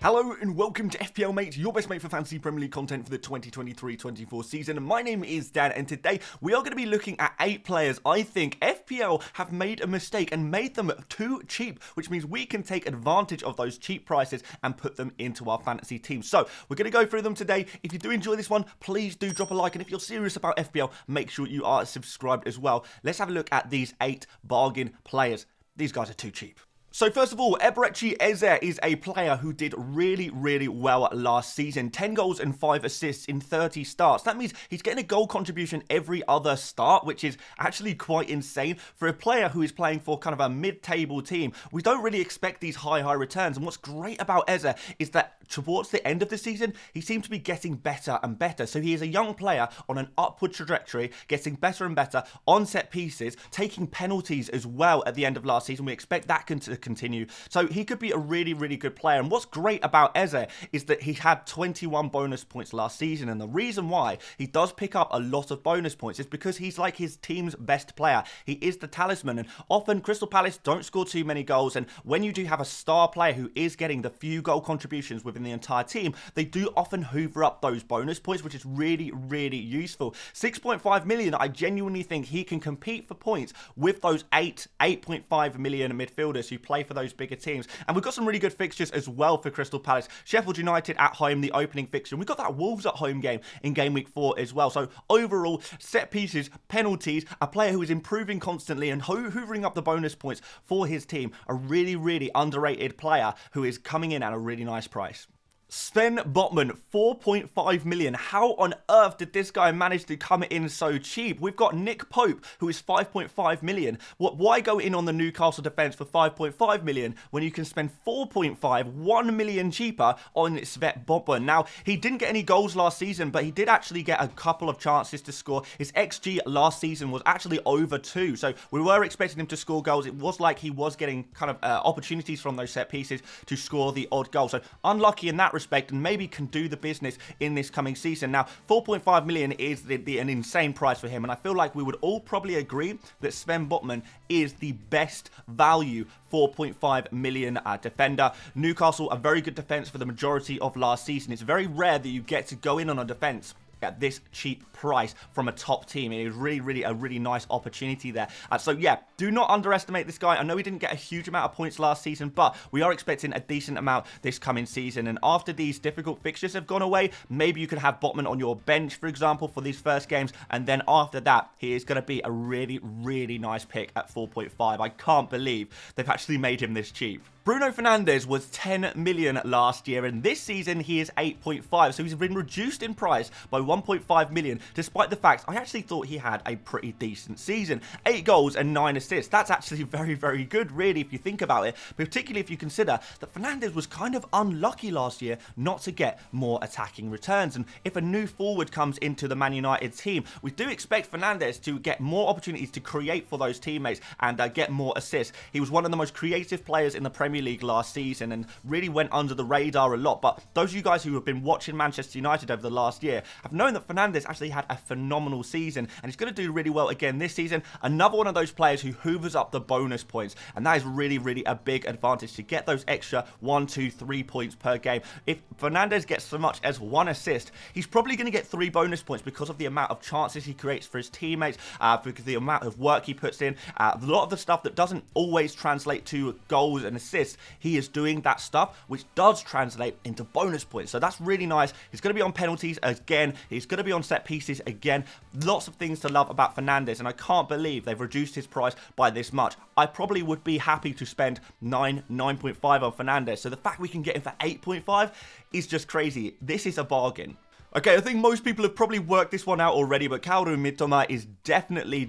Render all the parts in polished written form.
Hello and welcome to FPL Mate, your best mate for fantasy Premier League content for the 2023-24 season. My name is Dan and today we are going to be looking at 8 players I think FPL have made a mistake and made them too cheap, which means we can take advantage of those cheap prices and put them into our fantasy team. So we're going to go through them today. If you do enjoy this one, please do drop a like, and if you're serious about FPL, make sure you are subscribed as well. Let's have a look at these 8 bargain players. These guys are too cheap. So first of all, Eberechi Eze is a player who did really well last season. 10 goals and 5 assists in 30 starts. That means he's getting a goal contribution every other start, which is actually quite insane. For a player who is playing for kind of a mid-table team, we don't really expect these high returns. And what's great about Eze is that towards the end of the season, he seemed to be getting better and better. So he is a young player on an upward trajectory, getting better and better on set pieces, taking penalties as well at the end of last season. We expect that to continue. So he could be a really good player. And what's great about Eze is that he had 21 bonus points last season. And the reason why he does pick up a lot of bonus points is because he's like his team's best player. He is the talisman. And often Crystal Palace don't score too many goals. And when you do have a star player who is getting the few goal contributions within the entire team, they do often hoover up those bonus points, which is really useful. 6.5 million, I genuinely think he can compete for points with those 8.5 million midfielders who play for those bigger teams. And we've got some really good fixtures as well for Crystal Palace. Sheffield United at home, the opening fixture. And we've got that Wolves at home game in game week 4 as well. So overall, set pieces, penalties, a player who is improving constantly and hoovering up the bonus points for his team. A really underrated player who is coming in at a really nice price. Sven Botman, 4.5 million. How on earth did this guy manage to come in so cheap? We've got Nick Pope, who is 5.5 million. Why go in on the Newcastle defence for 5.5 million when you can spend 4.5, 1 million cheaper on Sven Botman? Now, he didn't get any goals last season, but he did actually get a couple of chances to score. His XG last season was actually over 2, so we were expecting him to score goals. It was like he was getting kind of opportunities from those set pieces to score the odd goal. So unlucky in that respect, and maybe can do the business in this coming season. Now, 4.5 million is an insane price for him, and I feel like we would all probably agree that Sven Botman is the best value 4.5 million defender. Newcastle, a very good defence for the majority of last season. It's very rare that you get to go in on a defence at this cheap price from a top team. It is really a really nice opportunity there. So yeah, do not underestimate this guy. I know he didn't get a huge amount of points last season, but we are expecting a decent amount this coming season. And after these difficult fixtures have gone away, maybe you could have Botman on your bench, for example, for these first games. And then after that, he is going to be a really nice pick at 4.5. I can't believe they've actually made him this cheap. Bruno Fernandes was 10 million last year, and this season he is 8.5, so he's been reduced in price by 1.5 million, despite the fact I actually thought he had a pretty decent season. 8 goals and 9 assists. That's actually very good, really, if you think about it, particularly if you consider that Fernandes was kind of unlucky last year not to get more attacking returns. And if a new forward comes into the Man United team, we do expect Fernandes to get more opportunities to create for those teammates and get more assists. He was one of the most creative players in the Premier League last season and really went under the radar a lot. But those of you guys who have been watching Manchester United over the last year have known that Fernandes actually had a phenomenal season, and he's going to do really well again this season. Another one of those players who hoovers up the bonus points, and that is really a big advantage to get those extra 1, 2, 3 points per game. If Fernandes gets so much as 1 assist, he's probably going to get 3 bonus points because of the amount of chances he creates for his teammates, because of the amount of work he puts in. A lot of the stuff that doesn't always translate to goals and assists, he is doing that stuff which does translate into bonus points. So that's really nice. He's going to be on penalties again. He's going to be on set pieces again. Lots of things to love about Fernandes, and I can't believe they've reduced his price by this much. I probably would be happy to spend 9.5 on Fernandes. So the fact we can get him for 8.5 is just crazy. This is a bargain. Okay, I think most people have probably worked this one out already, but Kaoru Mitoma is definitely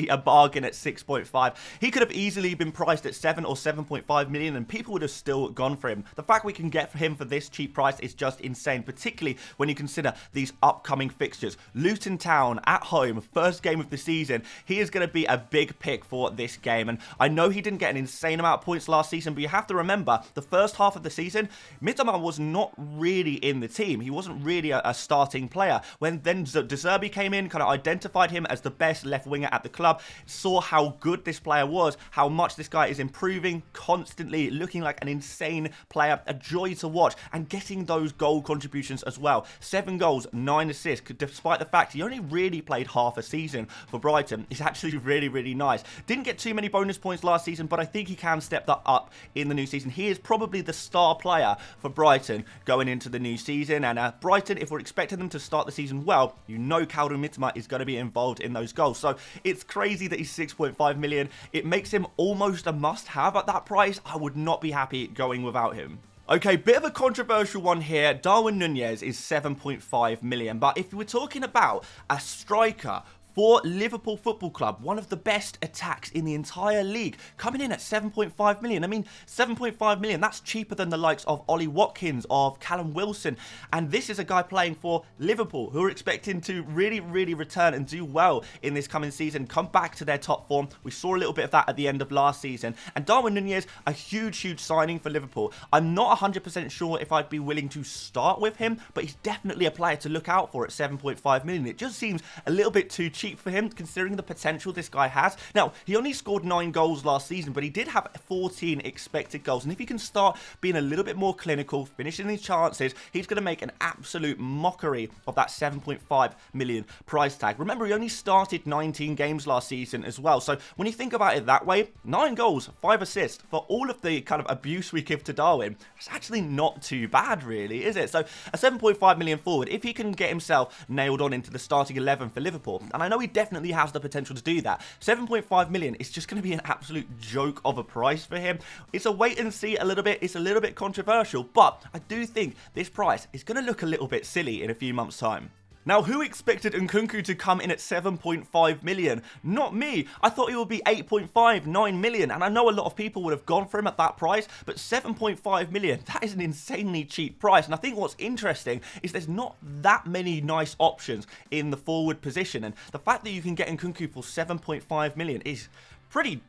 a bargain at 6.5. He could have easily been priced at 7 or 7.5 million, and people would have still gone for him. The fact we can get for him for this cheap price is just insane, particularly when you consider these upcoming fixtures. Luton Town at home, first game of the season. He is going to be a big pick for this game, and I know he didn't get an insane amount of points last season, but you have to remember, the first half of the season, Mitoma was not really in the team. He wasn't really a a starting player. When then De Zerbi came in, kind of identified him as the best left winger at the club, saw how good this player was, how much this guy is improving constantly, looking like an insane player, a joy to watch, and getting those goal contributions as well. 7 goals, 9 assists, despite the fact he only really played half a season for Brighton. It's actually really, really nice. Didn't get too many bonus points last season, but I think he can step that up in the new season. He is probably the star player for Brighton going into the new season, and Brighton, if we're expecting them to start the season well, you know Calvin Mitoma is going to be involved in those goals. So it's crazy that he's 6.5 million. It makes him almost a must-have at that price. I would not be happy going without him. Okay, bit of a controversial one here. Darwin Núñez is 7.5 million, but if we're talking about a striker for Liverpool Football Club, one of the best attacks in the entire league, coming in at 7.5 million. I mean, 7.5 million, that's cheaper than the likes of Ollie Watkins, of Callum Wilson, and this is a guy playing for Liverpool who are expecting to really, really return and do well in this coming season, come back to their top form. We saw a little bit of that at the end of last season, and Darwin Núñez, a huge, huge signing for Liverpool. I'm not 100% sure if I'd be willing to start with him, but he's definitely a player to look out for at 7.5 million. It just seems a little bit too cheap for him, considering the potential this guy has. Now, he only scored 9 goals last season, but he did have 14 expected goals, and if he can start being a little bit more clinical, finishing his chances, he's going to make an absolute mockery of that 7.5 million price tag. Remember, he only started 19 games last season as well, so when you think about it that way, 9 goals, 5 assists, for all of the kind of abuse we give to Darwin, it's actually not too bad, really, is it? So a 7.5 million forward, if he can get himself nailed on into the starting 11 for Liverpool, and I know he definitely has the potential to do that, 7.5 million is just going to be an absolute joke of a price for him. It's a wait and see a little bit. It's a little bit controversial, but I do think this price is going to look a little bit silly in a few months' time. Now, who expected Nkunku to come in at 7.5 million? Not me. I thought he would be 8.5, 9 million, and I know a lot of people would have gone for him at that price, but 7.5 million, that is an insanely cheap price. And I think what's interesting is there's not that many nice options in the forward position, and the fact that you can get Nkunku for 7.5 million is pretty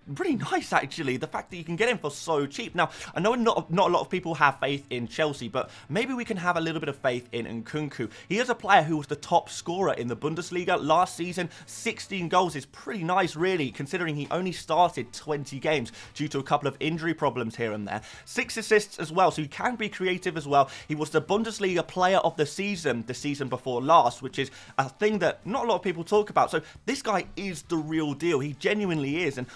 nice, actually, the fact that you can get him for so cheap. Now, I know not a lot of people have faith in Chelsea, but maybe we can have a little bit of faith in Nkunku. He is a player who was the top scorer in the Bundesliga last season. 16 goals is pretty nice, really, considering he only started 20 games due to a couple of injury problems here and there. 6 assists as well, so he can be creative as well. He was the Bundesliga player of the season before last, which is a thing that not a lot of people talk about. So this guy is the real deal. He genuinely is, and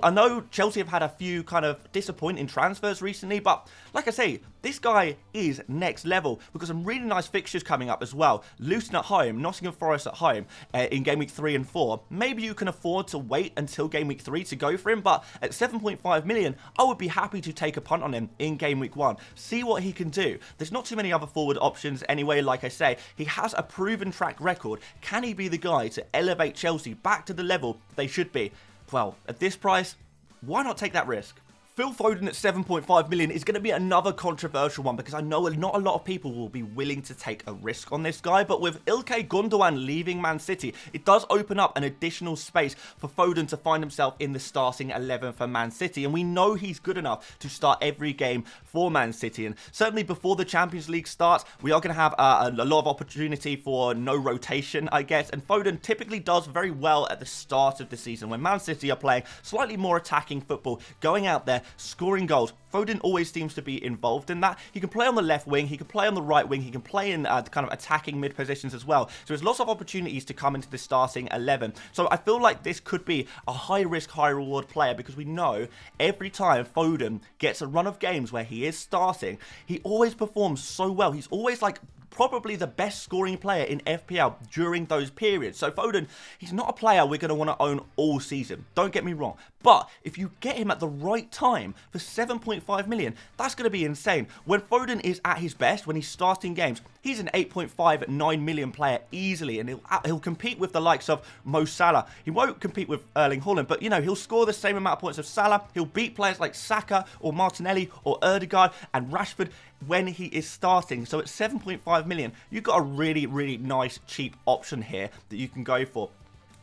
I know Chelsea have had a few kind of disappointing transfers recently, but like I say, this guy is next level. We've got some really nice fixtures coming up as well. Luton at home, Nottingham Forest at home in Game Week 3 and 4. Maybe you can afford to wait until Game Week 3 to go for him, but at 7.5 million, I would be happy to take a punt on him in Game Week 1. See what he can do. There's not too many other forward options anyway, like I say. He has a proven track record. Can he be the guy to elevate Chelsea back to the level they should be? Well, at this price, why not take that risk? Phil Foden at 7.5 million is going to be another controversial one, because I know not a lot of people will be willing to take a risk on this guy, but with Ilkay Gundogan leaving Man City, it does open up an additional space for Foden to find himself in the starting 11 for Man City, and we know he's good enough to start every game for Man City, and certainly before the Champions League starts, we are going to have a lot of opportunity for no rotation, I guess, and Foden typically does very well at the start of the season when Man City are playing slightly more attacking football, going out there, scoring goals. Foden always seems to be involved in that. He can play on the left wing, he can play on the right wing, he can play in kind of attacking mid positions as well. So there's lots of opportunities to come into the starting 11. So I feel like this could be a high risk, high reward player, because we know every time Foden gets a run of games where he is starting, he always performs so well. He's always like probably the best scoring player in FPL during those periods. So Foden, he's not a player we're going to want to own all season. Don't get me wrong. But if you get him at the right time for 7.5 million, that's going to be insane. When Foden is at his best, when he's starting games, he's an 8.5, 9 million player easily, and he'll compete with the likes of Mo Salah. He won't compete with Erling Haaland, but, you know, he'll score the same amount of points as Salah. He'll beat players like Saka or Martinelli or Ødegaard and Rashford when he is starting. So at 7.5 million, you've got a really, really nice, cheap option here that you can go for.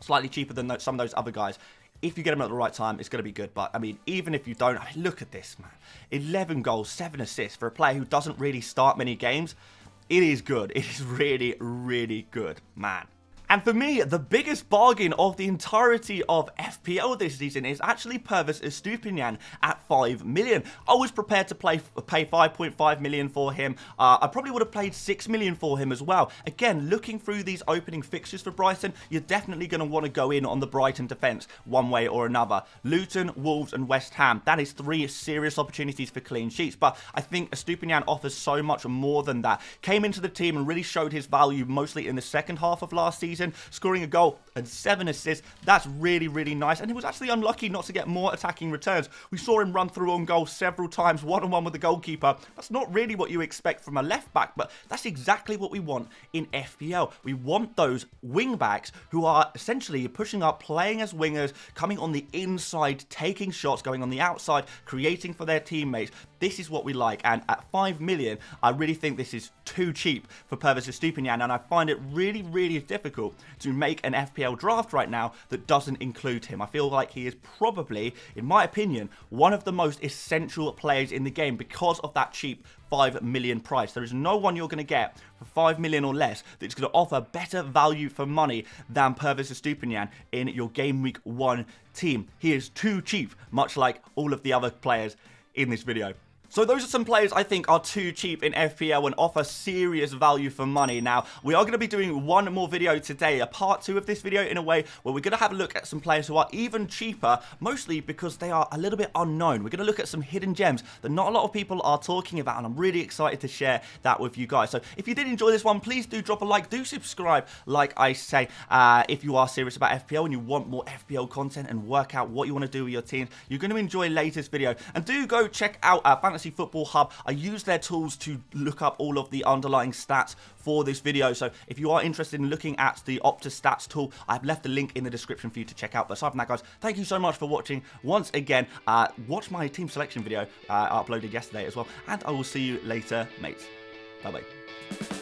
Slightly cheaper than some of those other guys. If you get him at the right time, it's going to be good. But, I mean, even if you don't, look at this, man. 11 goals, 7 assists for a player who doesn't really start many games. it is good. It is really, really good, man. And for me, the biggest bargain of the entirety of FPL this season is actually Pervis Estupiñán at 5 million. I was prepared to pay 5.5 million for him. I probably would have paid 6 million for him as well. Again, looking through these opening fixtures for Brighton, you're definitely going to want to go in on the Brighton defence one way or another. Luton, Wolves and West Ham, that is 3 serious opportunities for clean sheets. But I think Estupiñán offers so much more than that. Came into the team and really showed his value mostly in the second half of last season, scoring a goal and 7 assists. That's really, really nice. And he was actually unlucky not to get more attacking returns. We saw him run through on goal several times, one-on-one with the goalkeeper. That's not really what you expect from a left back, but that's exactly what we want in FPL. We want those wing backs who are essentially pushing up, playing as wingers, coming on the inside, taking shots, going on the outside, creating for their teammates. This is what we like, and at 5 million, I really think this is too cheap for Pervis Estupiñán, and I find it really, really difficult to make an FPL draft right now that doesn't include him. I feel like he is probably, in my opinion, one of the most essential players in the game because of that cheap 5 million price. There is no one you're going to get for 5 million or less that's going to offer better value for money than Pervis Estupiñán in your Game Week 1 team. He is too cheap, much like all of the other players in this video. So those are some players I think are too cheap in FPL and offer serious value for money. Now, we are going to be doing one more video today, a part 2 of this video in a way, where we're going to have a look at some players who are even cheaper, mostly because they are a little bit unknown. We're going to look at some hidden gems that not a lot of people are talking about, and I'm really excited to share that with you guys. So if you did enjoy this one, please do drop a like, do subscribe, like I say, if you are serious about FPL and you want more FPL content and work out what you want to do with your teams. You're going to enjoy latest video, and do go check out Fantasy Football Hub. I use their tools to look up all of the underlying stats for this video, so if you are interested in looking at the Opta Stats tool, I've left a link in the description for you to check out. But aside from that, guys, thank you so much for watching once again. Watch my team selection video I uploaded yesterday as well, and I will see you later, mates. Bye bye.